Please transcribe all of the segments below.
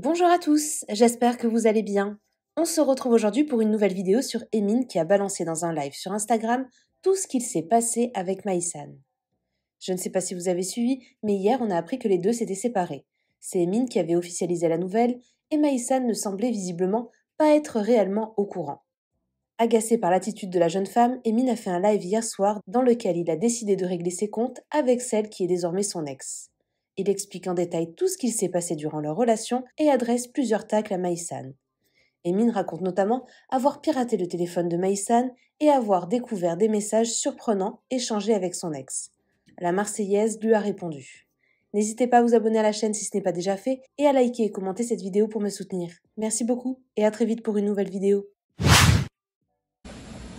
Bonjour à tous, j'espère que vous allez bien. On se retrouve aujourd'hui pour une nouvelle vidéo sur Emin qui a balancé dans un live sur Instagram tout ce qu'il s'est passé avec Maïsan. Je ne sais pas si vous avez suivi, mais hier on a appris que les deux s'étaient séparés. C'est Emin qui avait officialisé la nouvelle et Maïsan ne semblait visiblement pas être réellement au courant. Agacé par l'attitude de la jeune femme, Emin a fait un live hier soir dans lequel il a décidé de régler ses comptes avec celle qui est désormais son ex. Il explique en détail tout ce qu'il s'est passé durant leur relation et adresse plusieurs tacles à Maïsan. Emin raconte notamment avoir piraté le téléphone de Maïsan et avoir découvert des messages surprenants échangés avec son ex. La Marseillaise lui a répondu. N'hésitez pas à vous abonner à la chaîne si ce n'est pas déjà fait et à liker et commenter cette vidéo pour me soutenir. Merci beaucoup et à très vite pour une nouvelle vidéo.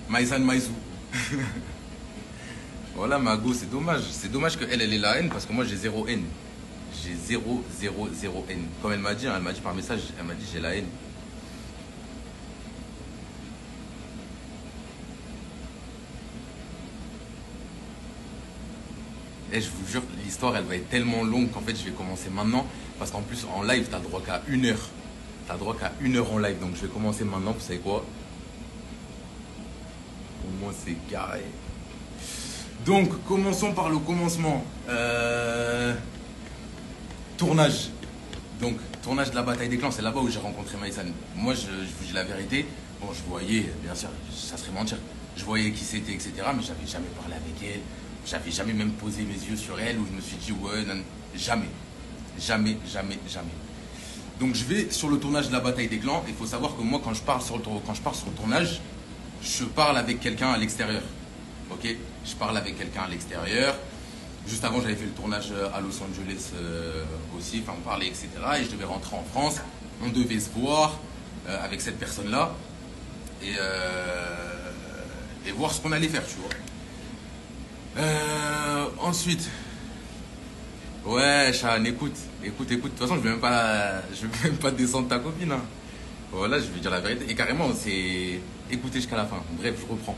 Maïsan Maïzou. Voilà, Mago, c'est dommage. C'est dommage qu'elle ait la haine parce que moi j'ai zéro haine. J'ai zéro haine. Comme elle m'a dit par message, elle m'a dit j'ai la haine. Et je vous jure, l'histoire elle va être tellement longue qu'en fait je vais commencer maintenant. Parce qu'en plus en live, t'as le droit qu'à 1 heure. T'as le droit qu'à 1 heure en live. Donc je vais commencer maintenant, vous savez quoi? Pour moi c'est carré. Donc, commençons par le commencement. Tournage. Donc, tournage de la bataille des clans, c'est là-bas où j'ai rencontré Maïsan. Moi, je vous dis la vérité. Bon, je voyais, bien sûr, ça serait mentir. Je voyais qui c'était, etc. Mais j'avais jamais parlé avec elle. J'avais jamais même posé mes yeux sur elle où je me suis dit, ouais, non, jamais. Jamais. Donc, je vais sur le tournage de la bataille des clans. Il faut savoir que moi, quand je pars sur le tournage, je parle avec quelqu'un à l'extérieur. Ok, je parle avec quelqu'un à l'extérieur. Juste avant, j'avais fait le tournage à Los Angeles aussi, enfin on parlait, etc. Et je devais rentrer en France. On devait se voir avec cette personne-là et voir ce qu'on allait faire, tu vois. Ensuite, ouais, Chan, écoute. De toute façon, je vais même pas descendre ta copine. Hein. Voilà, je vais dire la vérité. Et carrément, c'est écoutez jusqu'à la fin. Bref, je reprends.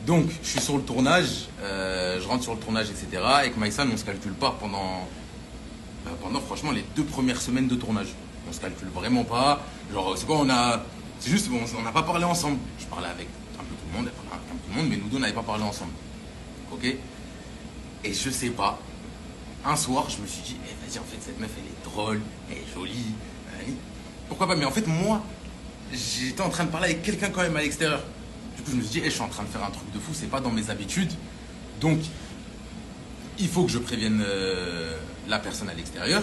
Donc, je suis sur le tournage, je rentre sur le tournage, etc. Avec Maïsan, on ne se calcule pas pendant franchement les 2 premières semaines de tournage. On se calcule vraiment pas. Genre, c'est quoi, c'est juste, on n'a pas parlé ensemble. Je parlais avec un peu tout le monde, elle parlait avec un peu tout le monde, mais nous deux, on n'avait pas parlé ensemble. Ok? Et je sais pas, un soir, je me suis dit, vas-y, en fait, cette meuf, elle est drôle, elle est jolie. Pourquoi pas? Mais en fait, moi, j'étais en train de parler avec quelqu'un quand même à l'extérieur. Du coup, je me suis dit, je suis en train de faire un truc de fou, c'est pas dans mes habitudes. Donc, il faut que je prévienne la personne à l'extérieur.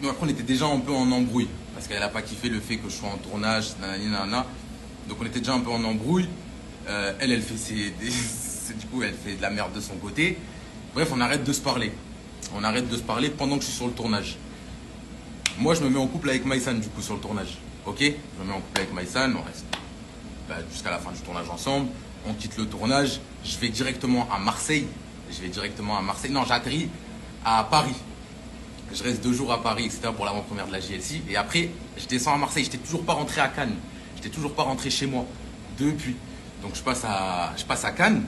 Donc après, on était déjà un peu en embrouille. Parce qu'elle n'a pas kiffé le fait que je sois en tournage, nanana. Donc, on était déjà un peu en embrouille. Elle fait du coup, elle fait de la merde de son côté. Bref, on arrête de se parler. On arrête de se parler pendant que je suis sur le tournage. Moi, je me mets en couple avec Maïsan, du coup, sur le tournage. Ok? Je me mets en couple avec Maïsan, on reste jusqu'à la fin du tournage ensemble. On quitte le tournage. Je vais directement à Marseille. Non, j'atterris à Paris. Je reste 2 jours à Paris, etc. pour l'avant-première de la JLC. Et après, je descends à Marseille. Je n'étais toujours pas rentré à Cannes. Je n'étais toujours pas rentré chez moi depuis. Donc, je passe à Cannes.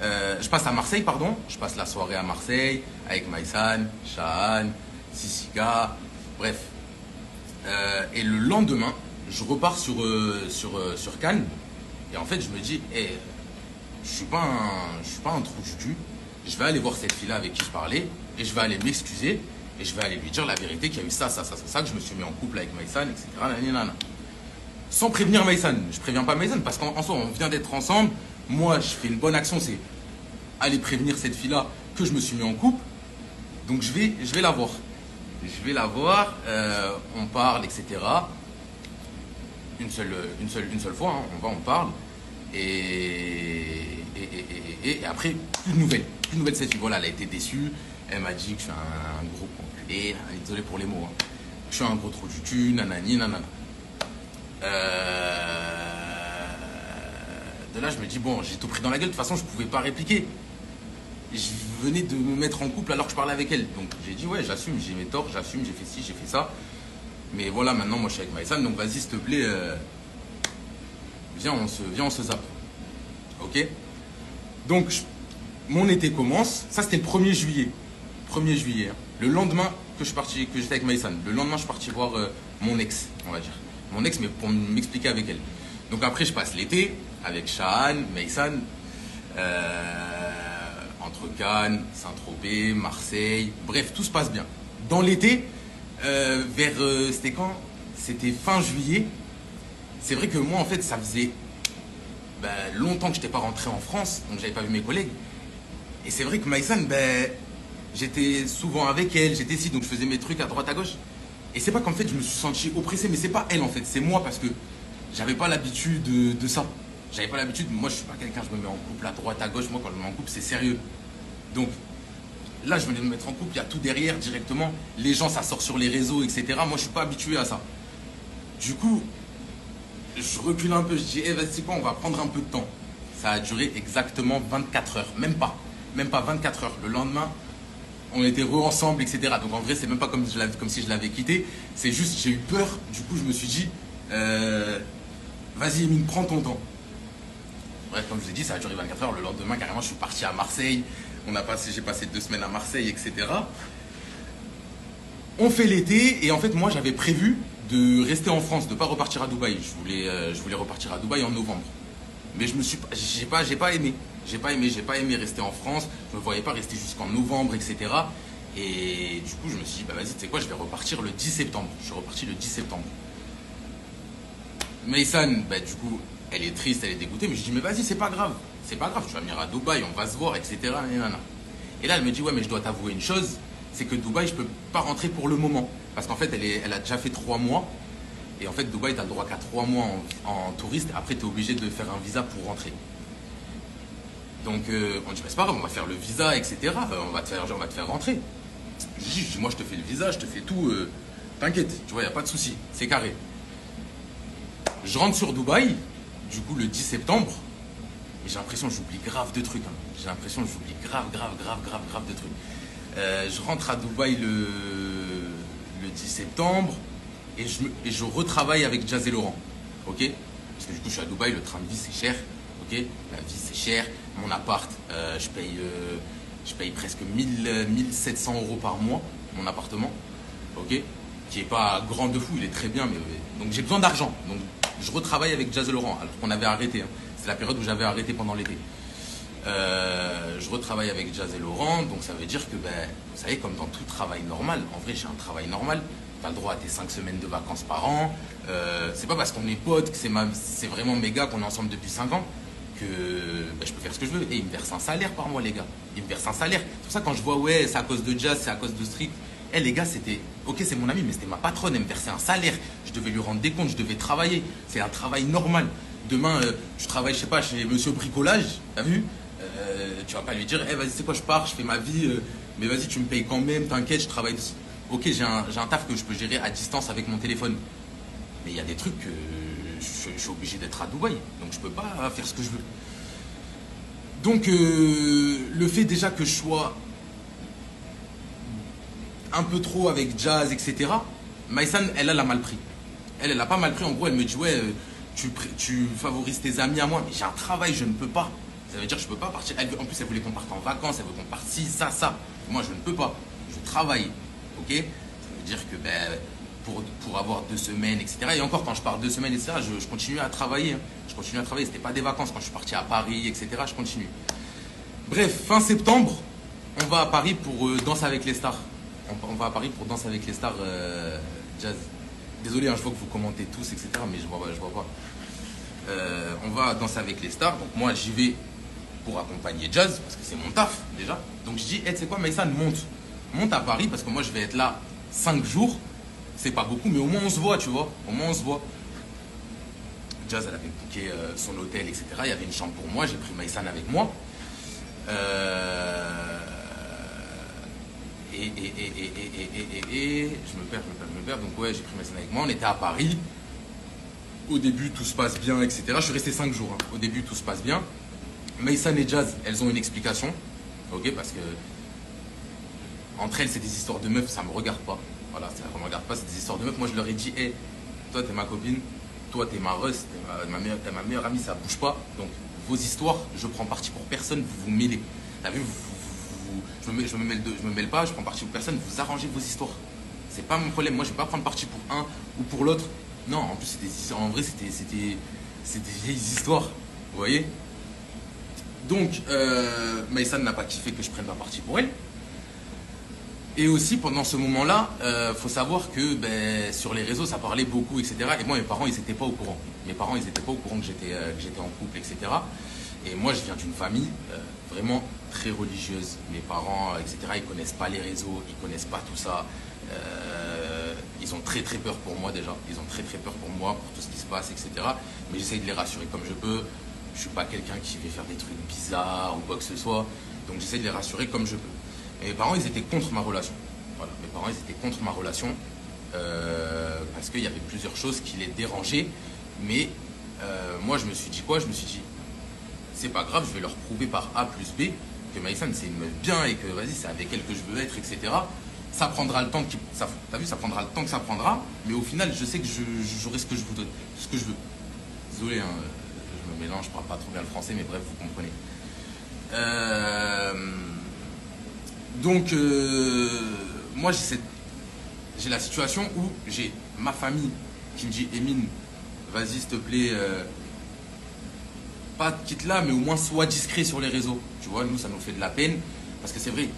Je passe à Marseille, pardon. Je passe la soirée à Marseille avec Maïsan, Shahan, Sissika. Bref. Et le lendemain, je repars sur Cannes. Et en fait, je me dis, je suis pas un trou du cul. Je vais aller voir cette fille-là avec qui je parlais. Et je vais aller m'excuser. Et je vais aller lui dire la vérité qu'il y a eu ça, que je me suis mis en couple avec Maïsan, etc. Nanana. Sans prévenir Maïsan. Je préviens pas Maïsan parce qu'en soi, on vient d'être ensemble. Moi, je fais une bonne action, c'est aller prévenir cette fille-là que je me suis mis en couple. Donc, je vais la voir. On parle, etc. Une seule fois, hein, on parle. Et après, plus de nouvelles de cette fille. Voilà, elle a été déçue. Elle m'a dit que je suis un gros enculé. Désolé pour les mots. Hein. Je suis un gros trou du cul, nanani, nanana. De là, je me dis, bon, j'ai tout pris dans la gueule. De toute façon, je pouvais pas répliquer. Je venais de me mettre en couple alors que je parlais avec elle. Donc, j'ai dit, ouais, j'assume, j'ai mes torts, j'assume, j'ai fait ci, j'ai fait ça. Mais voilà, maintenant, moi, je suis avec Maïsan. Donc, vas-y, s'il te plaît, viens, on se zappe. Ok? Donc, mon été commence. Ça, c'était le 1er juillet. 1er juillet. Le lendemain, que j'étais avec Maïsan. Le lendemain, je suis parti voir mon ex, on va dire. Mon ex, mais pour m'expliquer avec elle. Donc après, je passe l'été avec Shahan, Maïsan, entre Cannes, Saint-Tropez, Marseille. Bref, tout se passe bien. Dans l'été, c'était quand? C'était fin juillet. C'est vrai que moi, en fait, ça faisait longtemps que je n'étais pas rentré en France, donc j'avais pas vu mes collègues. Et c'est vrai que Maïsan, j'étais souvent avec elle, j'étais ici, donc je faisais mes trucs à droite à gauche. Et c'est pas qu'en fait je me suis senti oppressé, mais c'est pas elle en fait, c'est moi parce que j'avais pas l'habitude de ça. J'avais pas l'habitude, moi je suis pas quelqu'un, je me mets en couple à droite à gauche, moi quand je me mets en couple c'est sérieux. Donc là je venais de me mettre en couple, il y a tout derrière directement, les gens ça sort sur les réseaux, etc. Moi je suis pas habitué à ça. Du coup, je recule un peu, je dis, vas-y c'est quoi, on va prendre un peu de temps. Ça a duré exactement 24 heures, même pas 24 heures. Le lendemain, on était ensemble, etc. Donc en vrai, c'est même pas comme si je l'avais quitté. C'est juste, j'ai eu peur. Du coup, je me suis dit, vas-y, Emine, prends ton temps. Bref, comme je vous ai dit, ça a duré 24 heures. Le lendemain, carrément, je suis parti à Marseille. J'ai passé 2 semaines à Marseille, etc. On fait l'été. Et en fait, moi, j'avais prévu de rester en France, de ne pas repartir à Dubaï. Je voulais repartir à Dubaï en novembre. Mais j'ai pas aimé. J'ai pas aimé rester en France. Je me voyais pas rester jusqu'en novembre, etc. Et du coup, je me suis dit, vas-y, tu sais quoi, je vais repartir le 10 septembre. Je suis reparti le 10 septembre. Maïsan, du coup, elle est triste, elle est dégoûtée, mais je dis, mais vas-y, c'est pas grave. C'est pas grave, tu vas venir à Dubaï, on va se voir, etc. Et là, elle me dit, ouais, mais je dois t'avouer une chose, c'est que Dubaï, je peux pas rentrer pour le moment. Parce qu'en fait, elle a déjà fait 3 mois. Et en fait, Dubaï, tu as le droit qu'à 3 mois en touriste. Après, tu es obligé de faire un visa pour rentrer. Donc, on dit, c'est pas grave, on va faire le visa, etc. On va te faire rentrer. Je dis, moi, je te fais le visa, je te fais tout. T'inquiète, tu vois, il n'y a pas de souci. C'est carré. Je rentre sur Dubaï, du coup, le 10 septembre. Et j'ai l'impression que j'oublie grave de trucs. J'ai l'impression que j'oublie grave de trucs. Je rentre à Dubaï le 10 septembre. Et je retravaille avec Jazz et Laurent, ok? Parce que du coup, je suis à Dubaï, le train de vie, c'est cher, ok? La vie, c'est cher. Mon appart, je paye presque 1700 € par mois, mon appartement, ok? Qui est pas grand de fou, il est très bien, mais donc j'ai besoin d'argent. Donc, je retravaille avec Jazz et Laurent, alors qu'on avait arrêté. C'est la période où j'avais arrêté pendant l'été. Je retravaille avec Jazz et Laurent, donc ça veut dire que, vous savez, comme dans tout travail normal, en vrai, j'ai un travail normal. Tu as le droit à tes 5 semaines de vacances par an. C'est pas parce qu'on est potes, que c'est vraiment mes gars, qu'on est ensemble depuis 5 ans, que je peux faire ce que je veux. Et ils me versent un salaire par mois, les gars. Ils me versent un salaire. C'est pour ça, quand je vois, ouais, c'est à cause de Jazz, c'est à cause de Street. Les gars, c'était, ok, c'est mon ami, mais c'était ma patronne. Elle me versait un salaire. Je devais lui rendre des comptes, je devais travailler. C'est un travail normal. Demain, je travaille, je sais pas, chez Monsieur Bricolage, t'as vu? Tu vas pas lui dire, vas-y, c'est quoi, je pars, je fais ma vie, mais vas-y, tu me payes quand même, t'inquiète, je travaille. Ok, j'ai un taf que je peux gérer à distance avec mon téléphone. Mais il y a des trucs que je suis obligé d'être à Dubaï. Donc je peux pas faire ce que je veux. Donc le fait déjà que je sois un peu trop avec Jazz, etc. Maïsan, elle a mal pris. Elle a pas mal pris. En gros, elle me dit, ouais, tu favorises tes amis à moi. Mais j'ai un travail, je ne peux pas. Ça veut dire que je ne peux pas partir. En plus, elle voulait qu'on parte en vacances, elle veut qu'on parte ci, ça. Moi, je ne peux pas. Je travaille. Ok? Ça veut dire que pour avoir 2 semaines, etc. Et encore, quand je pars 2 semaines, etc., je continue à travailler. Je continue à travailler. C'était pas des vacances. Quand je suis parti à Paris, etc., je continue. Bref, fin septembre, on va à Paris pour Danse avec les stars. On va à Paris pour Danse avec les stars Jazz. Désolé, je vois que vous commentez tous, etc., mais je vois pas. On va Danser avec les stars. Donc moi, j'y vais pour accompagner Jazz, parce que c'est mon taf, déjà. Donc je dis, tu sais quoi, Maïsan, monte à Paris, parce que moi, je vais être là 5 jours. C'est pas beaucoup, mais au moins, on se voit, tu vois. Au moins, on se voit. Jazz, elle avait booké son hôtel, etc. Il y avait une chambre pour moi. J'ai pris Maïsan avec moi. Je me perds. Donc ouais, j'ai pris Maïsan avec moi. On était à Paris. Au début, tout se passe bien, etc. Je suis resté 5 jours. Au début, tout se passe bien. Maïsan et Jazz, elles ont une explication. Ok, parce que entre elles, c'est des histoires de meufs, ça me regarde pas. Voilà, ça me regarde pas, c'est des histoires de meufs. Moi, je leur ai dit, hey, toi, t'es ma copine, toi, t'es ma russe, t'es ma meilleure amie, ça bouge pas. Donc, vos histoires, je prends parti pour personne, vous vous mêlez. T'as vu, je me mêle pas, je prends parti pour personne, vous arrangez vos histoires. C'est pas mon problème. Moi, je vais pas prendre parti pour un ou pour l'autre. Non, en plus, en vrai, c'était des vieilles histoires. Vous voyez? Donc, Maïsan n'a pas kiffé que je prenne pas parti pour elle. Et aussi, pendant ce moment-là, faut savoir que sur les réseaux, ça parlait beaucoup, etc. Et moi, mes parents, ils n'étaient pas au courant. Mes parents, ils n'étaient pas au courant que j'étais en couple, etc. Et moi, je viens d'une famille vraiment très religieuse. Mes parents, etc., ils connaissent pas les réseaux, ils connaissent pas tout ça. Ils ont très très peur pour moi déjà. Ils ont très très peur pour moi, pour tout ce qui se passe, etc. Mais j'essaye de les rassurer comme je peux. Je suis pas quelqu'un qui va faire des trucs bizarres ou quoi que ce soit. Donc j'essaie de les rassurer comme je peux. Et mes parents, ils étaient contre ma relation. Voilà, mes parents, ils étaient contre ma relation parce qu'il y avait plusieurs choses qui les dérangeaient. Mais moi, je me suis dit quoi? Je me suis dit, c'est pas grave, je vais leur prouver par A plus B que Maïsan, c'est une meuf bien et que vas-y, c'est avec elle que je veux être, etc. Ça prendra le temps t'as vu, ça prendra le temps que ça prendra. Mais au final, je sais que j'aurai ce que je vous donne, ce que je veux. Désolé, hein, je me mélange, je parle pas trop bien le français, mais bref, vous comprenez. Donc, moi, j'ai la situation où j'ai ma famille qui me dit, Emine, vas-y, s'il te plaît, pas quitte là, mais au moins sois discret sur les réseaux. Tu vois, nous, ça nous fait de la peine, parce que c'est vrai,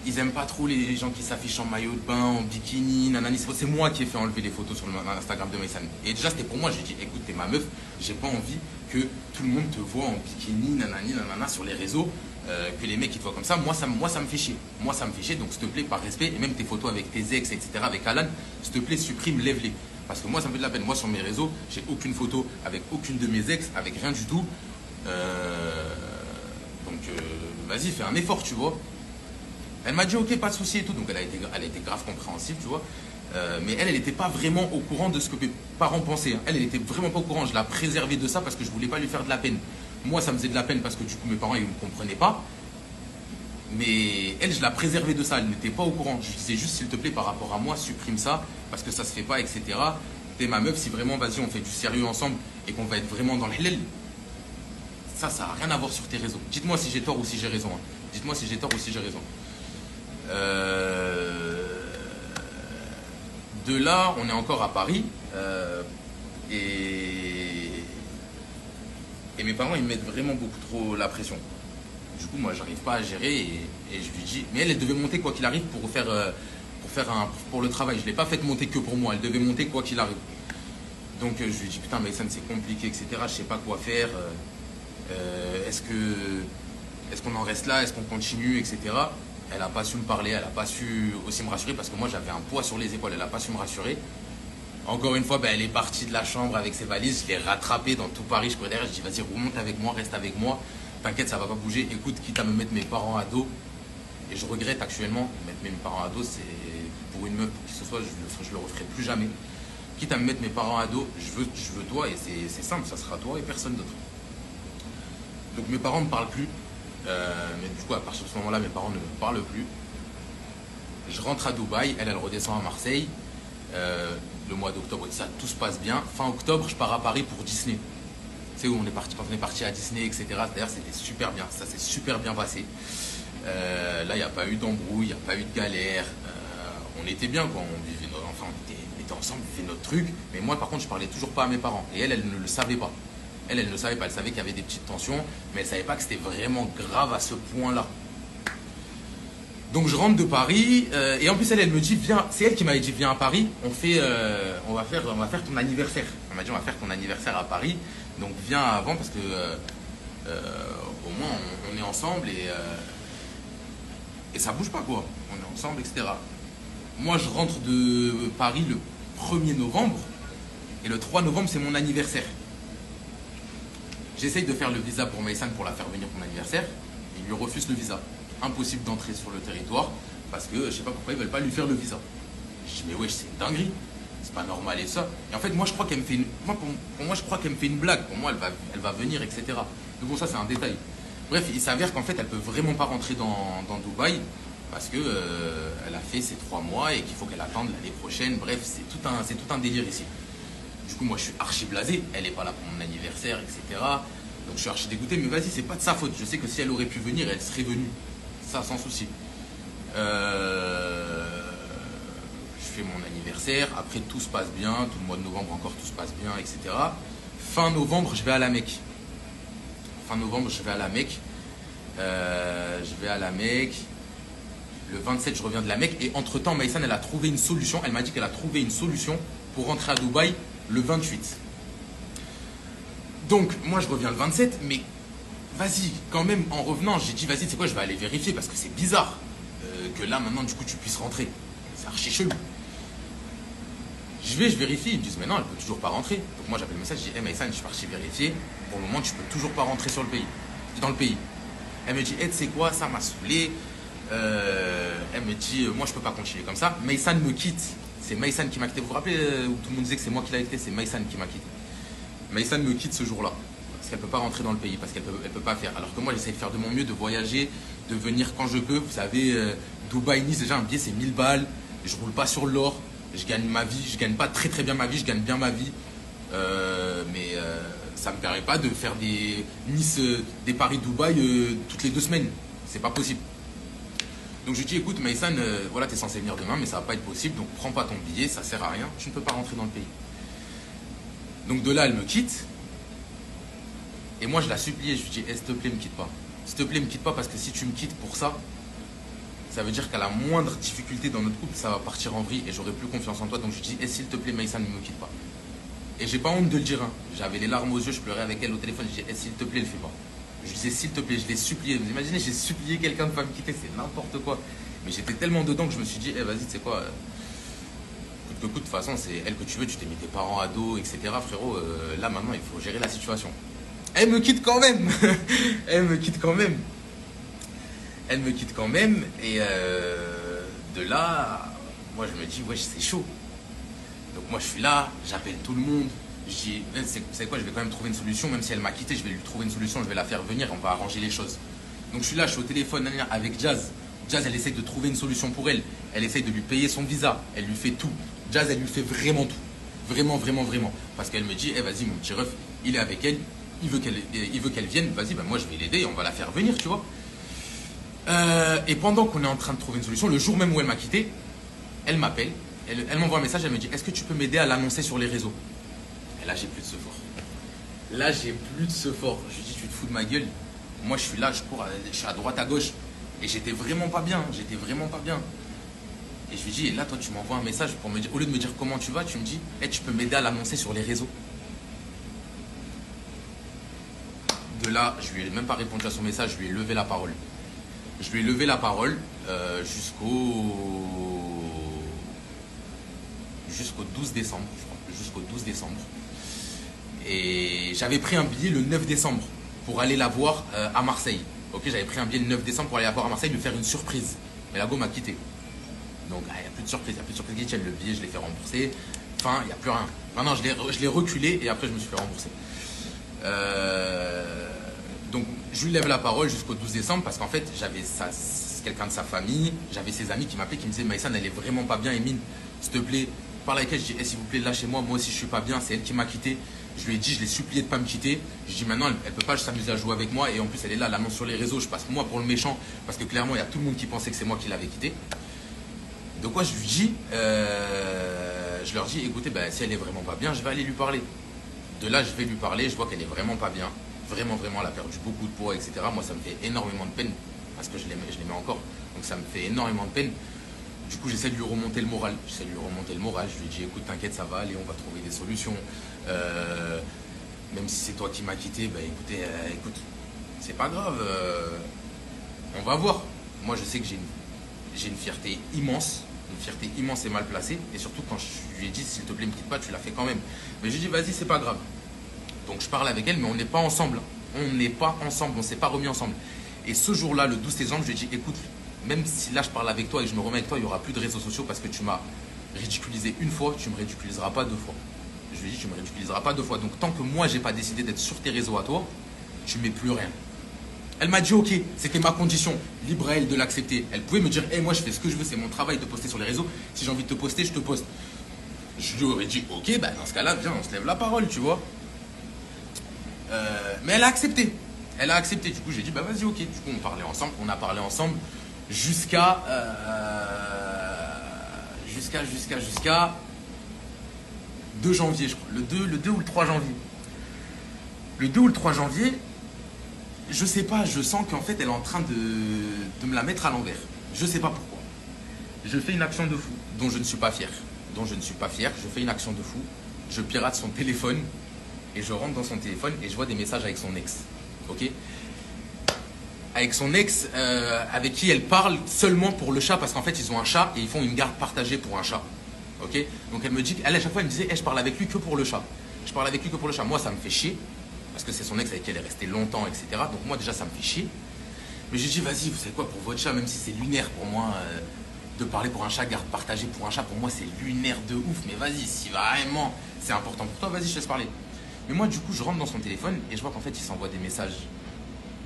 ils aiment pas trop les gens qui s'affichent en maillot de bain, en bikini, nanani. C'est moi qui ai fait enlever les photos sur l'Instagram de Maïsan. Et déjà, c'était pour moi, j'ai dit, écoute, t'es ma meuf, j'ai pas envie que tout le monde te voit en bikini, nanani, nanana, sur les réseaux. Que les mecs ils te voient comme ça, moi ça me fait chier. Moi ça me fait chier, donc s'il te plaît, par respect, et même tes photos avec tes ex, etc., avec Alan, s'il te plaît, supprime, lève-les. Parce que moi ça me fait de la peine. Moi sur mes réseaux, j'ai aucune photo avec aucune de mes ex, avec rien du tout. Donc vas-y, fais un effort, tu vois. Elle m'a dit ok, pas de souci et tout, donc elle a été grave compréhensive, tu vois. Mais elle n'était pas vraiment au courant de ce que mes parents pensaient. Hein. Elle n'était vraiment pas au courant. Je la préservais de ça parce que je voulais pas lui faire de la peine. Moi, ça me faisait de la peine parce que du coup, mes parents, ils ne me comprenaient pas. Mais elle, je la préservais de ça. Elle n'était pas au courant. Je disais juste, s'il te plaît, par rapport à moi, supprime ça parce que ça se fait pas, etc. T'es ma meuf, si vraiment, vas-y, on fait du sérieux ensemble et qu'on va être vraiment dans le halal. Ça n'a rien à voir sur tes réseaux. Dites-moi si j'ai tort ou si j'ai raison. Hein. Dites-moi si j'ai tort ou si j'ai raison. De là, on est encore à Paris. Et mes parents, ils me mettent vraiment beaucoup trop la pression. Du coup, moi, j'arrive pas à gérer et je lui dis... Mais elle devait monter quoi qu'il arrive pour le travail. Je l'ai pas fait monter que pour moi. Elle devait monter quoi qu'il arrive. Donc, je lui dis, putain, mais ça, c'est compliqué, etc. Je sais pas quoi faire. Est-ce qu'on en reste là? Est-ce qu'on continue, etc. Elle n'a pas su me parler. Elle n'a pas su aussi me rassurer parce que moi, j'avais un poids sur les épaules. Elle n'a pas su me rassurer. Encore une fois, elle est partie de la chambre avec ses valises. Je l'ai rattrapée dans tout Paris. Je courais derrière. Je dis, vas-y, remonte avec moi, reste avec moi. T'inquiète, ça va pas bouger. Écoute, quitte à me mettre mes parents à dos. Et je regrette actuellement, mettre mes parents à dos, c'est pour une meuf, pour qui ce soit, je le referai plus jamais. Quitte à me mettre mes parents à dos, je veux toi et c'est simple, ça sera toi et personne d'autre. Donc mes parents ne me parlent plus. Mais du coup, à partir de ce moment-là, mes parents ne me parlent plus. Je rentre à Dubaï, elle redescend à Marseille. Le mois d'octobre, tout se passe bien. Fin octobre, je pars à Paris pour Disney. C'est où on est parti, quand on est parti à Disney, etc. D'ailleurs, c'était super bien. Ça s'est super bien passé. Là, il n'y a pas eu d'embrouille, il n'y a pas eu de galère. On était bien, quoi. On était ensemble, on faisait notre truc. Mais moi, par contre, je parlais toujours pas à mes parents. Et elle ne le savait pas. Elle ne savait pas. Elle savait qu'il y avait des petites tensions, mais elle ne savait pas que c'était vraiment grave à ce point-là. Donc je rentre de Paris et en plus elle me dit viens, c'est elle qui m'avait dit viens à Paris, on va faire ton anniversaire. Elle m'a dit on va faire ton anniversaire à Paris, donc viens avant parce que au moins on est ensemble et ça bouge pas quoi, on est ensemble, etc. Moi je rentre de Paris le 1er novembre et le 3 novembre c'est mon anniversaire. J'essaye de faire le visa pour Maïsan pour la faire venir pour mon anniversaire, il lui refuse le visa. Impossible d'entrer sur le territoire parce que je sais pas pourquoi ils veulent pas lui faire le visa. Je dis mais wesh, c'est une dinguerie, c'est pas normal et ça. Et en fait moi je crois qu'elle me fait une blague. Pour moi elle va venir, etc. Donc bon, ça c'est un détail. Bref, il s'avère qu'en fait elle peut vraiment pas rentrer dans Dubaï parce que elle a fait ses 3 mois et qu'il faut qu'elle attende l'année prochaine. Bref, c'est tout un délire ici. Du coup moi je suis archi blasé, elle est pas là pour mon anniversaire, etc. Donc je suis archi dégoûté, mais vas-y, c'est pas de sa faute. Je sais que si elle aurait pu venir, elle serait venue. Ça, sans souci. fais mon anniversaire. Après, tout se passe bien. Tout le mois de novembre encore, tout se passe bien, etc. Fin novembre, je vais à la Mecque. Fin novembre, je vais à la Mecque. Le 27, je reviens de la Mecque. Et entre-temps, Maïsan, elle a trouvé une solution. Elle m'a dit qu'elle a trouvé une solution pour rentrer à Dubaï le 28. Donc, moi, je reviens le 27. Mais vas-y, quand même, en revenant, j'ai dit, vas-y, c'est quoi, je vais aller vérifier parce que c'est bizarre que là, maintenant, du coup, tu puisses rentrer. C'est archi chelou. Je vérifie. Ils me disent, mais non, elle peut toujours pas rentrer. Donc, moi, j'appelle le message, je dis, hey, Maïsan, je suis parti vérifier. Pour le moment, tu peux toujours pas rentrer dans le pays. Elle me dit, hey, tu sais quoi, ça m'a saoulé. Elle me dit, moi, je peux pas continuer comme ça. Maïsan me quitte. C'est Maïsan qui m'a quitté. Vous vous rappelez où tout le monde disait que c'est moi qui l'ai quitté? C'est Maïsan qui m'a quitté. Maïsan me quitte ce jour-là. Parce qu'elle peut pas rentrer dans le pays. Parce qu'elle peut pas faire. Alors que moi, j'essaie de faire de mon mieux, de voyager, de venir quand je peux. Vous savez, Dubaï, Nice, déjà, un billet, c'est 1000 balles. Je roule pas sur l'or. Je gagne ma vie. Je gagne pas très très bien ma vie. Je gagne bien ma vie. Mais ça me permet pas de faire des Nice, des Paris-Dubaï toutes les 2 semaines. C'est pas possible. Donc je lui dis, écoute, Maïsan, voilà, tu es censé venir demain, mais ça va pas être possible. Donc prends pas ton billet, ça sert à rien. Tu ne peux pas rentrer dans le pays. Donc de là, elle me quitte. Et moi, je la suppliais. Je lui dis, s'il te plaît, me quitte pas. S'il te plaît, me quitte pas parce que si tu me quittes pour ça, ça veut dire qu'à la moindre difficulté dans notre couple, ça va partir en vrille et j'aurai plus confiance en toi. Donc je lui dis, s'il te plaît, Maïsan, ne me quitte pas. Et j'ai pas honte de le dire. Hein. J'avais les larmes aux yeux, je pleurais avec elle au téléphone. Je dis, s'il te plaît, le fais pas. Je lui disais, s'il te plaît, je l'ai supplié. Vous imaginez, j'ai supplié quelqu'un de pas me quitter, c'est n'importe quoi. Mais j'étais tellement dedans que je me suis dit, vas-y, tu sais quoi, coûte que coûte, de toute façon, c'est elle que tu veux, tu t'es mis tes parents à dos, etc. Frérot, là maintenant, il faut gérer la situation. Elle me quitte quand même. Elle me quitte quand même. Elle me quitte quand même. Et de là, moi, je me dis, wesh, c'est chaud. Donc moi, je suis là, j'appelle tout le monde. Je dis, vous savez quoi, je vais quand même trouver une solution. Même si elle m'a quitté, je vais lui trouver une solution, je vais la faire venir, on va arranger les choses. Donc je suis là, je suis au téléphone avec Jazz. Jazz, elle essaye de trouver une solution pour elle. Elle essaye de lui payer son visa. Elle lui fait tout. Jazz, elle lui fait vraiment tout. Vraiment, vraiment, vraiment. Parce qu'elle me dit, vas-y, mon petit ref, il est avec elle. Il veut qu'elle vienne. Vas-y, moi, je vais l'aider et on va la faire venir, tu vois. Et pendant qu'on est en train de trouver une solution, le jour même où elle m'a quitté, elle m'appelle. Elle m'envoie un message. Elle me dit, est-ce que tu peux m'aider à l'annoncer sur les réseaux? Et là, j'ai plus de ce fort. Là, j'ai plus de ce fort. Je lui dis, tu te fous de ma gueule. Moi, je suis là, je suis à droite, à gauche. Et j'étais vraiment pas bien. J'étais vraiment pas bien. Et je lui dis, et là, toi, tu m'envoies un message pour me dire, au lieu de me dire comment tu vas, tu me dis, tu peux m'aider à l'annoncer sur les réseaux. De là, je lui ai même pas répondu à son message, je lui ai levé la parole. Je lui ai levé la parole jusqu'au 12 décembre, je crois. Jusqu'au 12 décembre. Et j'avais pris un billet le 9 décembre pour aller la voir à Marseille. Ok, j'avais pris un billet le 9 décembre pour aller la voir à Marseille, lui faire une surprise. Mais la go m'a quitté. Donc, il n'y a plus de surprise, il n'y a plus de surprise qui tienne. Le billet, je l'ai fait rembourser. Enfin, il n'y a plus rien. Maintenant, je l'ai reculé et après, je me suis fait rembourser. Donc, je lui lève la parole jusqu'au 12 décembre parce qu'en fait, j'avais quelqu'un de sa famille, j'avais ses amis qui m'appelaient, qui me disaient, Maïsan, elle est vraiment pas bien, Emine, s'il te plaît, parle avec elle. Je dis, s'il vous plaît, lâchez-moi, moi aussi, je suis pas bien, c'est elle qui m'a quitté. Je lui ai dit, je l'ai supplié de ne pas me quitter. Je dis maintenant, elle ne peut pas s'amuser à jouer avec moi. Et en plus, elle est là, elle annonce sur les réseaux. Je passe moi pour le méchant. Parce que clairement, il y a tout le monde qui pensait que c'est moi qui l'avais quitté. Donc, moi, je lui dis, je leur dis, écoutez, si elle est vraiment pas bien, je vais aller lui parler. De là, je vais lui parler. Je vois qu'elle est vraiment pas bien. Vraiment, vraiment, elle a perdu beaucoup de poids, etc. Moi, ça me fait énormément de peine. Parce que je l'aimais encore. Donc, ça me fait énormément de peine. Du coup, j'essaie de lui remonter le moral. Je lui dis, écoute, t'inquiète, ça va aller, on va trouver des solutions. Même si c'est toi qui m'as quitté, écoute, c'est pas grave. On va voir. Moi, je sais que j'ai une fierté immense. Une fierté immense et mal placée. Et surtout, quand je lui ai dit, s'il te plaît, me quitte pas, tu l'as fait quand même. Mais je lui ai dit, vas-y, c'est pas grave. Donc, je parle avec elle, mais on n'est pas ensemble. On n'est pas ensemble. On s'est pas remis ensemble. Et ce jour-là, le 12 décembre, je lui ai dit, écoute, même si là je parle avec toi et je me remets avec toi, il n'y aura plus de réseaux sociaux parce que tu m'as ridiculisé une fois, tu ne me ridiculiseras pas 2 fois. Je lui ai dit, tu ne me ridiculiseras pas 2 fois. Donc tant que moi, je n'ai pas décidé d'être sur tes réseaux à toi, tu ne mets plus rien. Elle m'a dit, ok, c'était ma condition, libre à elle de l'accepter. Elle pouvait me dire, moi je fais ce que je veux, c'est mon travail de poster sur les réseaux. Si j'ai envie de te poster, je te poste. Je lui aurais dit, ok, dans ce cas-là, viens, on se lève la parole, tu vois. Mais elle a accepté. Elle a accepté. Du coup, j'ai dit, vas-y, ok. Du coup, on a parlé ensemble jusqu'à jusqu'à 2 janvier, je crois. Le 2 ou le 3 janvier. Le 2 ou le 3 janvier, je sais pas, je sens qu'en fait, elle est en train de me la mettre à l'envers. Je sais pas pourquoi. Je fais une action de fou, dont je ne suis pas fier. Je fais une action de fou. Je pirate son téléphone et je rentre dans son téléphone et je vois des messages avec son ex. Ok? Avec son ex, avec qui elle parle seulement pour le chat, parce qu'en fait, ils ont un chat et ils font une garde partagée pour un chat. Ok? Donc elle me dit, elle, à chaque fois, elle me disait, hey, je parle avec lui que pour le chat. Je parle avec lui que pour le chat. Moi, ça me fait chier, parce que c'est son ex avec qui elle est restée longtemps, etc. Donc moi, déjà, ça me fait chier. Mais j'ai dit, vas-y, vous savez quoi, pour votre chat, même si c'est lunaire pour moi, de parler pour un chat, garde partagée pour un chat, pour moi, c'est lunaire de ouf. Mais vas-y, si vraiment c'est important pour toi, vas-y, je laisse parler. Mais moi, du coup, je rentre dans son téléphone et je vois qu'en fait, il s'envoie des messages.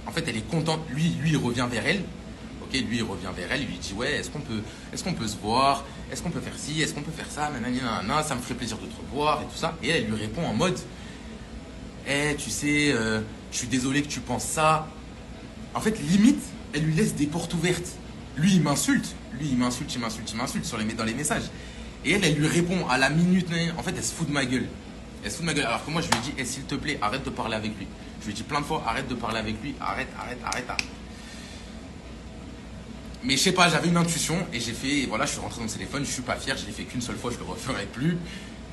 En fait, elle est contente. Lui, il revient vers elle. Ok, lui, il revient vers elle. Il lui dit, ouais, est-ce qu'on peut se voir? Est-ce qu'on peut faire ci? Est-ce qu'on peut faire ça? Nanani, nanana, ça me ferait plaisir de te revoir et tout ça. Et elle lui répond en mode, tu sais, je suis désolé que tu penses ça. En fait, limite, elle lui laisse des portes ouvertes. Lui, il m'insulte. Il m'insulte dans les messages. Et elle lui répond à la minute. En fait, elle se fout de ma gueule. Alors que moi, je lui ai dit, s'il te plaît, arrête de parler avec lui. Je lui ai dit plein de fois, arrête de parler avec lui. Arrête. Mais je sais pas, j'avais une intuition et j'ai fait, voilà, je suis rentré dans le téléphone, je suis pas fier, je l'ai fait qu'une seule fois, je le referai plus.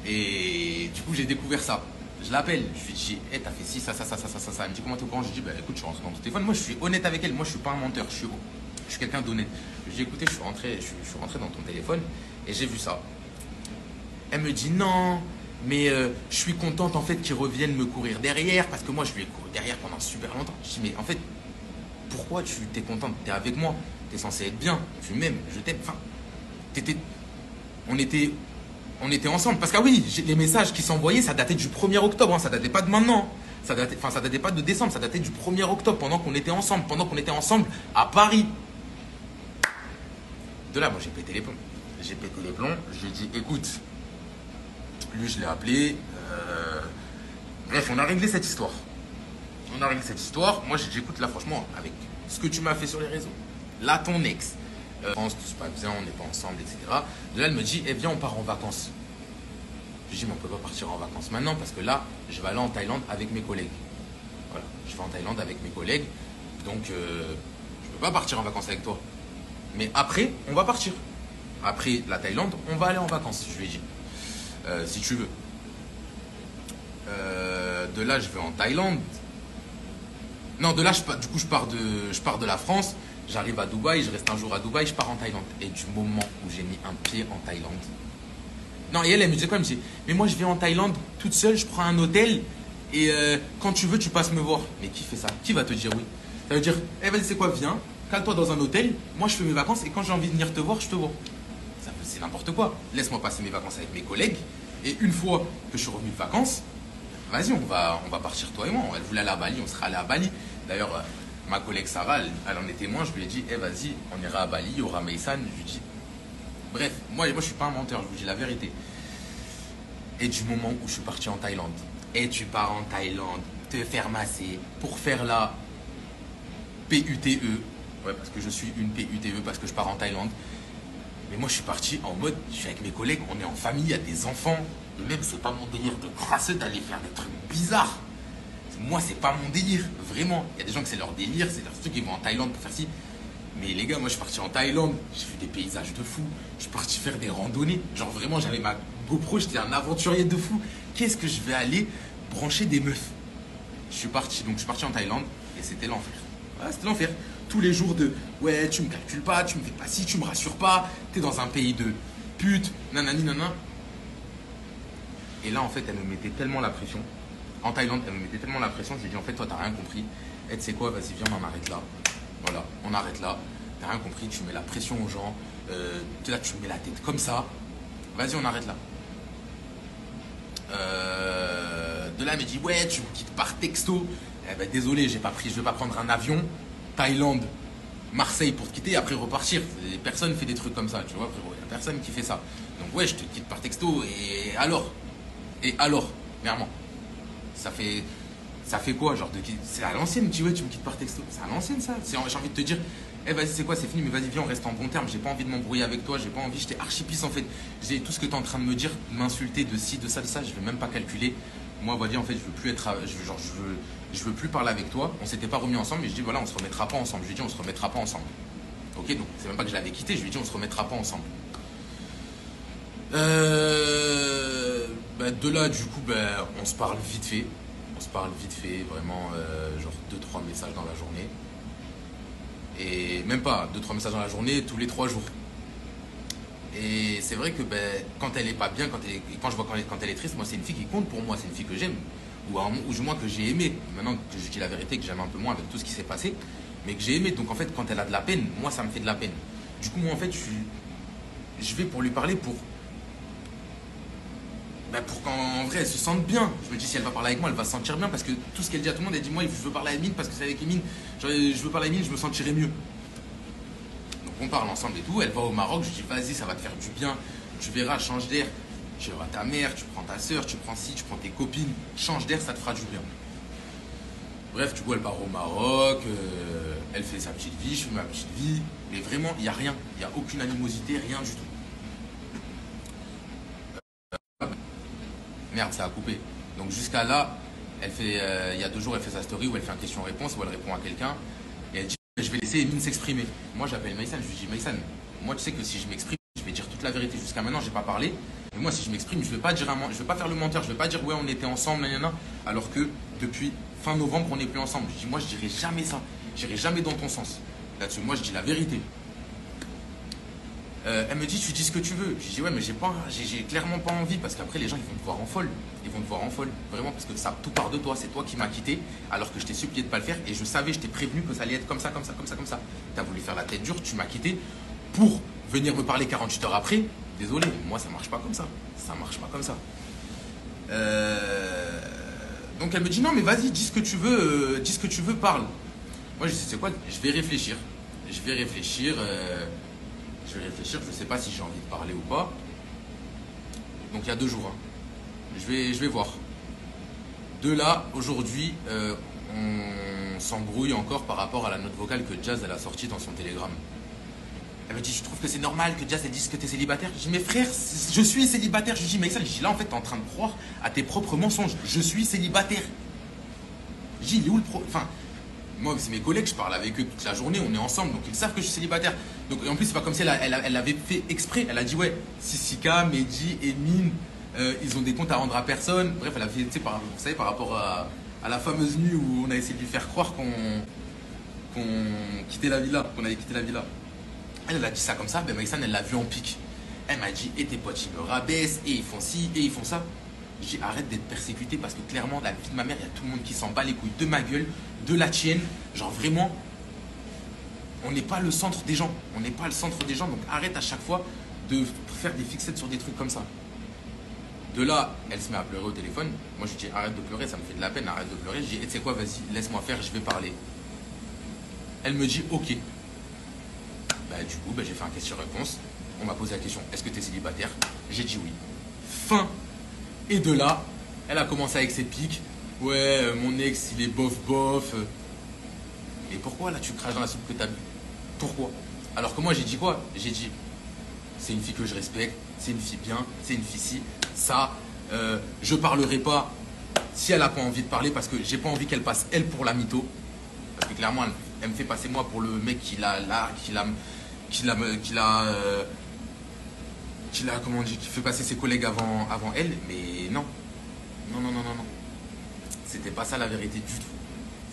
Et du coup, j'ai découvert ça. Je l'appelle, je lui dis, t'as fait ci, ça. Elle me dit, comment t'es au courant? Je lui dis, écoute, je suis rentré dans ton téléphone. Moi, je suis honnête avec elle. Moi, je suis pas un menteur. Je suis quelqu'un d'honnête. Je lui dis, écoutez, je suis rentré dans ton téléphone et j'ai vu ça. Elle me dit, non, mais je suis contente en fait qu'il revienne me courir derrière parce que moi, je lui ai couru derrière pendant super longtemps. Je dis, mais en fait, pourquoi tu t'es contente? T'es avec moi, t'es censé être bien, tu m'aimes, je t'aime. Enfin, on était ensemble. Parce que oui, les messages qui s'envoyaient, ça datait du 1er octobre, hein, ça datait pas de maintenant. Ça datait pas de décembre, ça datait du 1er octobre, pendant qu'on était ensemble à Paris. De là, moi, j'ai pété les plombs. Je lui ai dit, écoute, lui, je l'ai appelé. Bref, on a réglé cette histoire. Moi, j'ai dit, écoute, là, franchement, avec ce que tu m'as fait sur les réseaux, là, ton ex, tout se passe bien, on n'est pas ensemble, etc. De là, elle me dit, viens, on part en vacances. Je lui dis, mais on ne peut pas partir en vacances maintenant parce que là, je vais aller en Thaïlande avec mes collègues. Voilà, je vais en Thaïlande avec mes collègues. Donc, je ne peux pas partir en vacances avec toi. Mais après, on va partir. Après la Thaïlande, on va aller en vacances, je lui ai dit. Si tu veux. De là, je vais en Thaïlande. Non, de là, du coup, je pars de la France. J'arrive à Dubaï, je reste un jour à Dubaï, je pars en Thaïlande. Et du moment où j'ai mis un pied en Thaïlande. Non, et elle me disait quoi? Elle me disait, mais moi, je vais en Thaïlande toute seule, je prends un hôtel. Et quand tu veux, tu passes me voir. Mais qui fait ça? Qui va te dire oui? Ça veut dire, vas-y, c'est quoi? Viens, cale-toi dans un hôtel. Moi, je fais mes vacances et quand j'ai envie de venir te voir, je te vois. C'est n'importe quoi. Laisse-moi passer mes vacances avec mes collègues. Et une fois que je suis revenu de vacances, vas-y, on va partir toi et moi. Elle voulait aller à Bali, on sera allé à Bali. D'ailleurs, ma collègue Sarah, elle en est témoin. Je lui ai dit, vas-y, on ira à Bali, il y aura Maïsan. Je lui dis, bref, moi je suis pas un menteur, je vous dis la vérité. Et du moment où je suis parti en Thaïlande, et tu pars en Thaïlande, te faire masser, pour faire la PUTE, ouais, parce que je suis une PUTE, parce que je pars en Thaïlande. Mais moi, je suis parti en mode, je suis avec mes collègues, on est en famille, il y a des enfants. Et même, c'est pas mon délire de crasseux d'aller faire des trucs bizarres. Moi, c'est pas mon délire, vraiment. Il y a des gens que c'est leur délire, c'est leur truc, ils vont en Thaïlande pour faire ci. Mais les gars, moi, je suis parti en Thaïlande, j'ai vu des paysages de fou. Je suis parti faire des randonnées. Genre, vraiment, j'avais ma GoPro, j'étais un aventurier de fou. Qu'est-ce que je vais aller brancher des meufs? Je suis parti en Thaïlande et c'était l'enfer. Ouais, c'était l'enfer. Tous les jours de ouais, tu me calcules pas, tu me fais pas ci, tu me rassures pas, t'es dans un pays de pute, nanani nanana. Et là, en fait, elle me mettait tellement la pression. En Thaïlande, elle me mettait tellement la pression, j'ai dit en fait, toi, t'as rien compris. Et tu sais quoi, vas-y, viens, on arrête là. Voilà, on arrête là. T'as rien compris, tu mets la pression aux gens. Là, tu mets la tête comme ça. Vas-y, on arrête là. De là, elle me dit ouais, tu me quittes par texto. Eh ben, désolé, je vais pas prendre un avion. Thaïlande, Marseille pour te quitter et après repartir. Personne fait des trucs comme ça, tu vois, frérot. Il n'y a personne qui fait ça. Donc ouais, je te quitte par texto et alors, clairement. Ça fait Ça fait quoi, genre, c'est à l'ancienne, tu dis ouais, tu me quittes par texto. C'est à l'ancienne, ça. J'ai envie de te dire, eh, vas-y, c'est quoi, c'est fini, mais vas-y, viens, on reste en bon terme. J'ai pas envie de m'embrouiller avec toi, j'ai pas envie, j'étais archi pisse en fait. J'ai tout ce que tu es en train de me dire, m'insulter de ci, de ça, je vais même pas calculer. Moi, vas-y, en fait, je veux plus être, je veux plus parler avec toi. On s'était pas remis ensemble, mais je dis, voilà, on se remettra pas ensemble. Je lui ai dit, on se remettra pas ensemble. Ok, donc c'est même pas que je l'avais quitté, je lui ai dit, on se remettra pas ensemble. De là, du coup, on se parle vite fait. On se parle vite fait, vraiment, genre 2-3 messages dans la journée. Et même pas 2-3 messages dans la journée, tous les 3 jours. Et c'est vrai que quand elle est pas bien, quand je vois quand elle est triste, moi c'est une fille qui compte pour moi, c'est une fille que j'aime. Ou du moins que j'ai aimé. Maintenant que je dis la vérité, que j'aime un peu moins avec tout ce qui s'est passé, mais que j'ai aimé. Donc en fait, quand elle a de la peine, moi ça me fait de la peine. Du coup, moi en fait, je vais pour lui parler pour qu'en vrai elle se sente bien. Je me dis si elle va parler avec moi, elle va se sentir bien parce que tout ce qu'elle dit à tout le monde, elle dit moi je veux parler à Emine parce que c'est avec Emine, je veux parler à Emine, je me sentirai mieux. Donc on parle ensemble et tout, elle va au Maroc, je dis vas-y ça va te faire du bien, tu verras, change d'air, tu verras ta mère, tu prends ta soeur, tu prends ci, tu prends tes copines, change d'air, ça te fera du bien. Bref, du coup elle part au Maroc, elle fait sa petite vie, je fais ma petite vie, mais vraiment il n'y a rien, il n'y a aucune animosité, rien du tout. Merde, ça a coupé. Donc jusqu'à là, elle fait, il y a 2 jours, elle fait sa story où elle fait un question-réponse, où elle répond à quelqu'un. Et elle dit, je vais laisser Emine s'exprimer. Moi, j'appelle Maïsan, je lui dis, Maïsan, moi, tu sais que si je m'exprime, je vais dire toute la vérité. Jusqu'à maintenant, j'ai pas parlé. Mais moi, si je m'exprime, je vais pas faire le menteur. Je vais pas dire, ouais, on était ensemble, nanana. Alors que depuis fin novembre, on n'est plus ensemble. Je dis, moi, je dirai jamais ça. J'irai jamais dans ton sens. Là-dessus, moi, je dis la vérité. Elle me dit, tu dis ce que tu veux. Je dis, ouais, mais j'ai clairement pas envie parce qu'après, les gens, ils vont te voir en folle. Ils vont te voir en folle. Vraiment, parce que ça, tout part de toi. C'est toi qui m'as quitté alors que je t'ai supplié de pas le faire et je savais, je t'ai prévenu que ça allait être comme ça, comme ça, comme ça, comme ça. T'as voulu faire la tête dure, tu m'as quitté pour venir me parler 48 heures après. Désolé, moi, ça marche pas comme ça. Ça marche pas comme ça. Donc, elle me dit, non, mais vas-y, dis ce que tu veux, parle. Moi, je dis, c'est quoi? Je vais réfléchir. Je vais réfléchir. Je sais pas si j'ai envie de parler ou pas. Donc il y a 2 jours. Hein. Je vais voir. De là, aujourd'hui, on s'embrouille encore par rapport à la note vocale que Jazz elle a sortie dans son Telegram. Elle me dit, je trouve que c'est normal que Jazz elle dise que tu es célibataire. Je dis, mais frère, je suis célibataire. Je lui dis, mais ça, je dis là en fait, tu es en train de croire à tes propres mensonges. Je suis célibataire. Je dis, il est où le pro... Enfin, moi, c'est mes collègues, je parle avec eux toute la journée, on est ensemble, donc ils savent que je suis célibataire. Donc, et en plus, c'est pas comme si elle avait fait exprès. Elle a dit, ouais, Sissika, Mehdi, Emine, ils ont des comptes à rendre à personne. Bref, elle a fait, tu sais, vous savez, par rapport à la fameuse nuit où on a essayé de lui faire croire qu'on quittait la villa, qu'on allait quitter la villa. Elle a dit ça comme ça, Maïsan, elle l'a vu en pique. Elle m'a dit, et tes potes, ils me rabaissent, et ils font ci, et ils font ça. J'ai dit, arrête d'être persécuté parce que clairement, la vie de ma mère, il y a tout le monde qui s'en bat les couilles de ma gueule, de la tienne. Genre vraiment, on n'est pas le centre des gens. On n'est pas le centre des gens. Donc arrête à chaque fois de faire des fixettes sur des trucs comme ça. De là, elle se met à pleurer au téléphone. Moi, je lui dis, arrête de pleurer, ça me fait de la peine, arrête de pleurer. Je dis, tu sais quoi, vas-y, laisse-moi faire, je vais parler. Elle me dit, ok. Du coup, j'ai fait un question-réponse. On m'a posé la question, est-ce que tu es célibataire? J'ai dit oui. Fin. Et de là, elle a commencé avec ses pics. Ouais, mon ex, il est bof. Et pourquoi là tu craches dans la soupe que t'as bu? Pourquoi? Alors que moi j'ai dit quoi? J'ai dit, c'est une fille que je respecte, c'est une fille bien, c'est une fille si, ça, je parlerai pas si elle a pas envie de parler parce que j'ai pas envie qu'elle passe elle pour la mytho. Parce que clairement, elle me fait passer moi pour le mec qui comment on dit, qui fait passer ses collègues avant elle, mais non. Non. C'était pas ça la vérité du tout.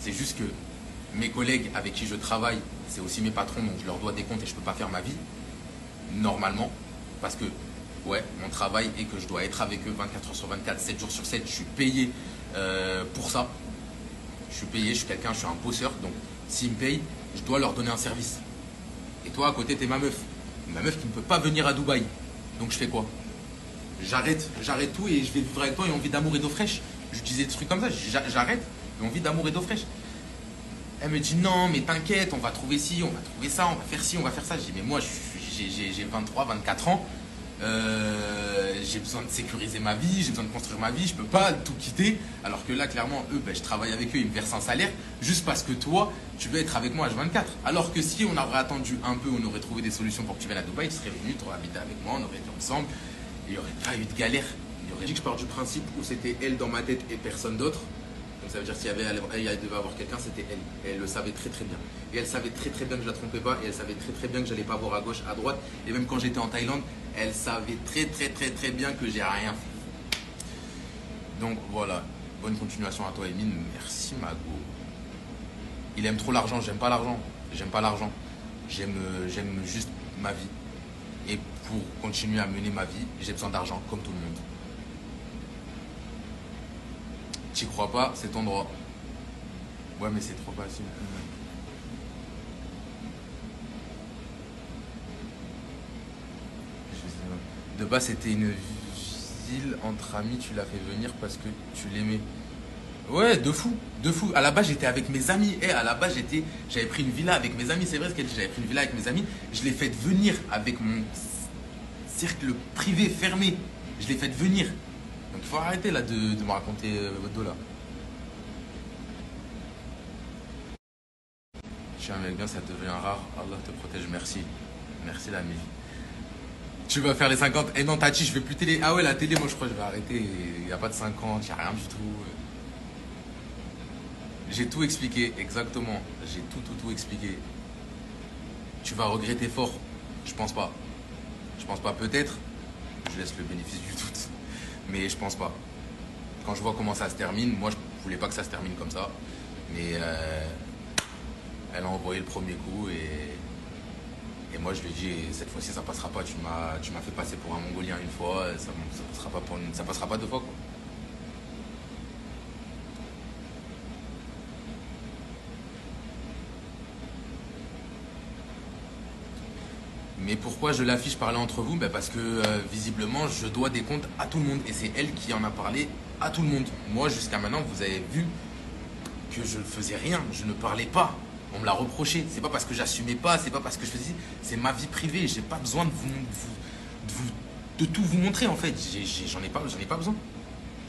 C'est juste que mes collègues avec qui je travaille, c'est aussi mes patrons, donc je leur dois des comptes et je peux pas faire ma vie. Normalement. Parce que, ouais, mon travail est que je dois être avec eux 24 heures sur 24, 7 jours sur 7. Je suis payé pour ça. Je suis payé, je suis quelqu'un, je suis un bosseur. Donc, s'ils me payent, je dois leur donner un service. Et toi, à côté, t'es ma meuf. Ma meuf qui ne peut pas venir à Dubaï. Donc je fais quoi? J'arrête tout et je vais vivre avec toi et on vit d'amour et d'eau fraîche. Je disais des trucs comme ça, j'arrête et on vit d'amour et d'eau fraîche. Elle me dit non mais t'inquiète, on va trouver ci, on va trouver ça, on va faire ci, on va faire ça. Je dis mais moi j'ai 23, 24 ans, J'ai besoin de sécuriser ma vie, j'ai besoin de construire ma vie, je peux pas tout quitter. Alors que là, clairement, eux, ben, je travaille avec eux, ils me versent un salaire juste parce que toi, tu veux être avec moi H24. Alors que si on aurait attendu un peu, on aurait trouvé des solutions pour que tu viennes à Dubaï, tu serais venu, tu aurais habité avec moi, on aurait été ensemble, il n'y aurait pas eu de galère. Il y aurait dit que je pars du principe où c'était elle dans ma tête et personne d'autre. Donc ça veut dire s'il y avait, elle devait avoir quelqu'un, c'était elle. Et elle le savait très très bien. Et elle savait très très bien que je la trompais pas. Et elle savait très très bien que j'allais pas voir à gauche, à droite. Et même quand j'étais en Thaïlande, elle savait très très très très bien que j'ai rien fait. Donc voilà. Bonne continuation à toi, Emine. Merci, Mago. Il aime trop l'argent. J'aime pas l'argent. J'aime pas l'argent. J'aime juste ma vie. Et pour continuer à mener ma vie, j'ai besoin d'argent comme tout le monde. T'y crois pas, c'est ton droit. Ouais, mais c'est trop facile. De base, c'était une ville entre amis, tu l'as fait venir parce que tu l'aimais. Ouais, de fou, de fou. À la base, j'étais avec mes amis. À la base, j'avais pris une villa avec mes amis. C'est vrai ce qu'elle dit, j'avais pris une villa avec mes amis. Je l'ai fait venir avec mon cercle privé fermé. Je l'ai fait venir. Donc il faut arrêter là de me raconter votre dos là. Je suis un mec bien, ça devient rare. Allah te protège, merci. Merci l'ami. Tu vas faire les 50. Eh non, Tati, je vais plus télé. Ah ouais, la télé, moi je crois que je vais arrêter. Il n'y a pas de 50, il n'y a rien du tout. J'ai tout expliqué, exactement. J'ai tout expliqué. Tu vas regretter fort. Je pense pas. Je pense pas, peut-être. Je laisse le bénéfice du doute. Mais je pense pas. Quand je vois comment ça se termine, moi je voulais pas que ça se termine comme ça. Mais elle a envoyé le premier coup et moi je lui ai dit cette fois-ci ça passera pas. Tu m'as fait passer pour un Mongolien une fois, ça passera pas deux fois quoi. Mais pourquoi je l'affiche parler entre vous? Parce que visiblement je dois des comptes à tout le monde et c'est elle qui en a parlé à tout le monde. Moi jusqu'à maintenant vous avez vu que je ne faisais rien, je ne parlais pas. On me l'a reproché. C'est pas parce que j'assumais pas, c'est pas parce que je faisais. C'est ma vie privée. J'ai pas besoin de tout vous montrer en fait. J'en ai pas besoin.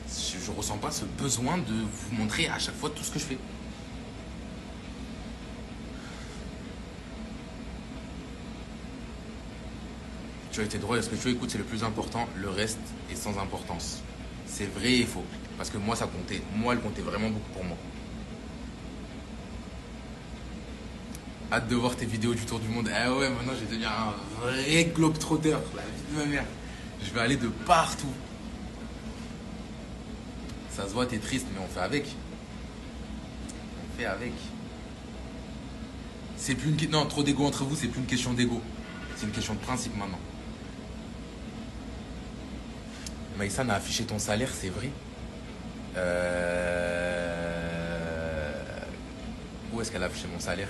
Je ressens pas ce besoin de vous montrer à chaque fois tout ce que je fais. Tu as été droit, est-ce que tu écoutes, c'est le plus important. Le reste est sans importance. C'est vrai et faux. Parce que moi ça comptait. Moi elle comptait vraiment beaucoup pour moi. Hâte de voir tes vidéos du tour du monde. Ah ouais, maintenant je vais devenir un vrai globetrotter, la vie de ma mère. Je vais aller de partout. Ça se voit, t'es triste, mais on fait avec. On fait avec. C'est plus une... Non, trop d'ego entre vous, c'est plus une question d'ego. C'est une question de principe maintenant. Maïsan a affiché ton salaire, c'est vrai. Où est-ce qu'elle a affiché mon salaire?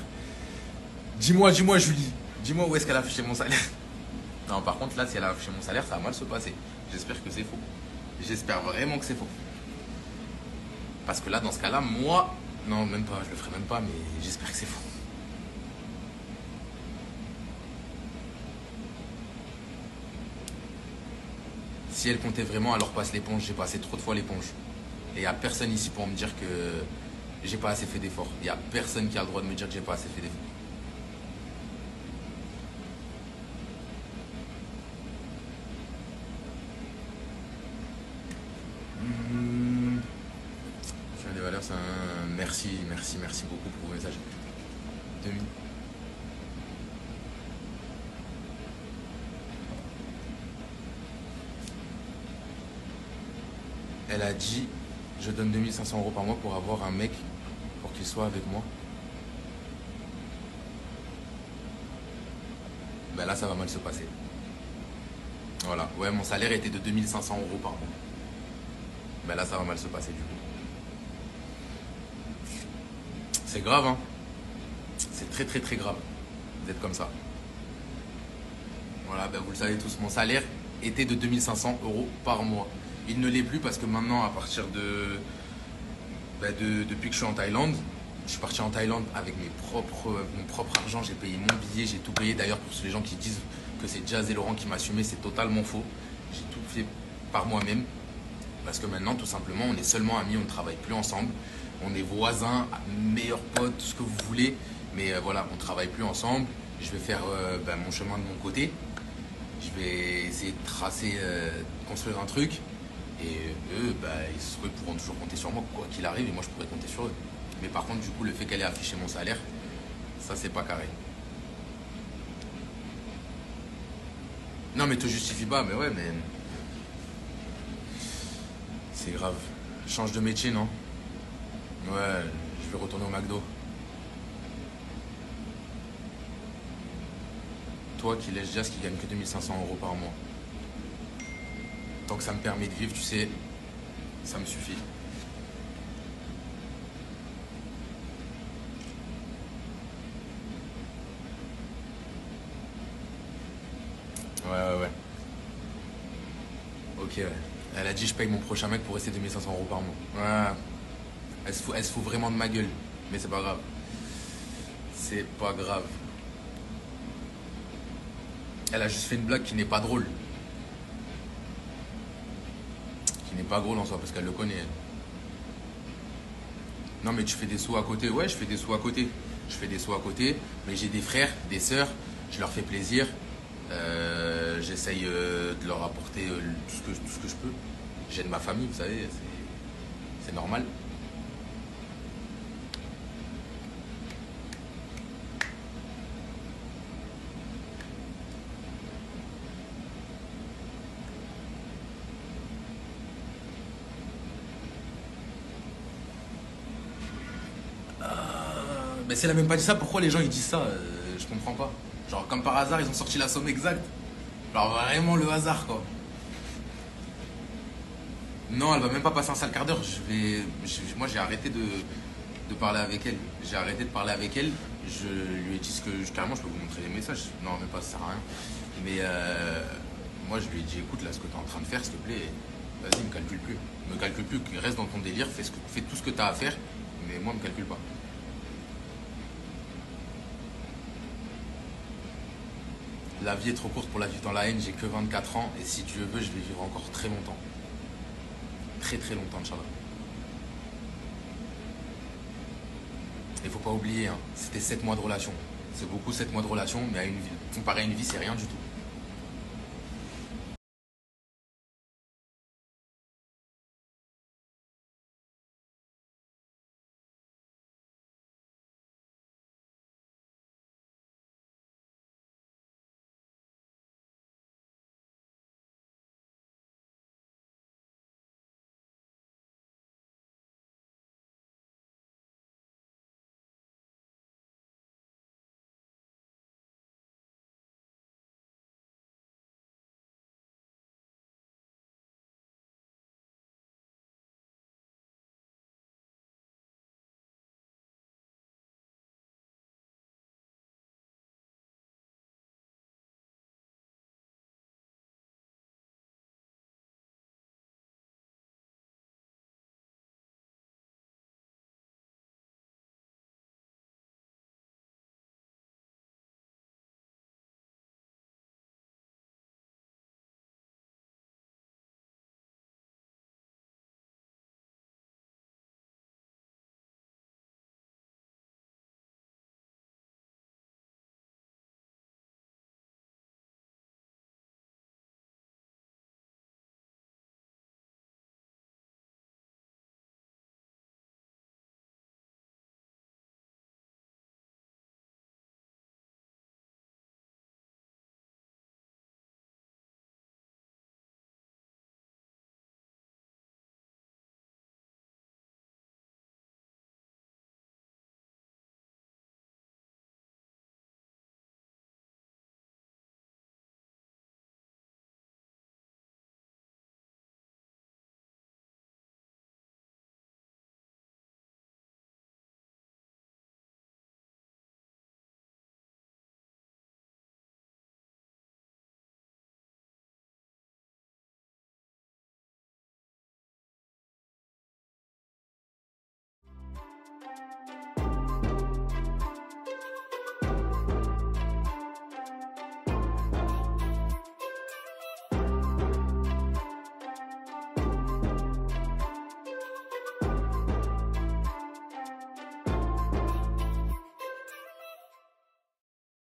Dis-moi, Julie. Dis-moi où est-ce qu'elle a affiché mon salaire. Non, par contre, là, si elle a affiché mon salaire, ça va mal se passer. J'espère que c'est faux. J'espère vraiment que c'est faux. Parce que là, dans ce cas-là, moi... Non, même pas, je le ferai même pas, mais j'espère que c'est faux. Si elle comptait vraiment, alors passe l'éponge. J'ai passé trop de fois l'éponge. Et il n'y a personne ici pour me dire que j'ai pas assez fait d'efforts. Il n'y a personne qui a le droit de me dire que j'ai pas assez fait d'efforts. Des valeurs, c'est un merci beaucoup pour vos messages. Demi. Elle a dit je donne 2500 € par mois pour avoir un mec pour qu'il soit avec moi. Ben là ça va mal se passer. Voilà, ouais, mon salaire était de 2500 € par mois. Ben là ça va mal se passer du coup. C'est grave, hein. C'est très très très grave d'être comme ça. Voilà, ben vous le savez tous, mon salaire était de 2500 € par mois. Il ne l'est plus parce que maintenant, à partir de... depuis que je suis en Thaïlande, je suis parti en Thaïlande avec mon propre argent, j'ai payé mon billet, j'ai tout payé. D'ailleurs, pour les gens qui disent que c'est Jazz et Laurent qui m'assumaient, c'est totalement faux. J'ai tout fait par moi-même. Parce que maintenant, tout simplement, on est seulement amis, on ne travaille plus ensemble. On est voisins, meilleurs potes, tout ce que vous voulez. Mais voilà, on ne travaille plus ensemble. Je vais faire mon chemin de mon côté. Je vais essayer de tracer, construire un truc. Et eux, ils pourront toujours compter sur moi, quoi qu'il arrive, et moi je pourrais compter sur eux. Mais par contre, du coup, le fait qu'elle ait affiché mon salaire, ça c'est pas carré. Non, mais te justifie pas, mais ouais, mais. C'est grave. Change de métier, non? Ouais, je vais retourner au McDo. Toi qui laisse Jazz qui gagne que 2500 € par mois. Tant que ça me permet de vivre, tu sais, ça me suffit. Ouais. Ok, ouais. Elle a dit je paye mon prochain mec pour rester 2500 € par mois. Ouais. Elle se fout vraiment de ma gueule. Mais c'est pas grave. C'est pas grave. Elle a juste fait une blague qui n'est pas drôle. Qui n'est pas drôle en soi parce qu'elle le connaît, elle. Non mais tu fais des sous à côté. Ouais, je fais des sous à côté. Je fais des sous à côté. Mais j'ai des frères, des sœurs. Je leur fais plaisir. J'essaye de leur apporter tout ce que je peux. J'aide ma famille, vous savez. C'est normal. Mais si elle a même pas dit ça, pourquoi les gens ils disent ça? Je comprends pas. Genre comme par hasard, ils ont sorti la somme exacte. Genre vraiment le hasard quoi. Non, elle va même pas passer un sale quart d'heure. Moi j'ai arrêté de parler avec elle. J'ai arrêté de parler avec elle. Je lui ai dit ce que carrément je peux vous montrer les messages. Non, même pas, ça sert à rien. Mais moi je lui ai dit écoute là ce que tu es en train de faire s'il te plaît, vas-y me calcule plus. Me calcule plus, reste dans ton délire, fais tout ce que tu as à faire, mais moi me calcule pas. La vie est trop courte pour la vivre dans la haine, j'ai que 24 ans et si Dieu veut je vais vivre encore très longtemps. Très très longtemps, Inch'Allah. Il faut pas oublier, hein, c'était 7 mois de relation. C'est beaucoup 7 mois de relation, mais comparé à une vie, c'est rien du tout.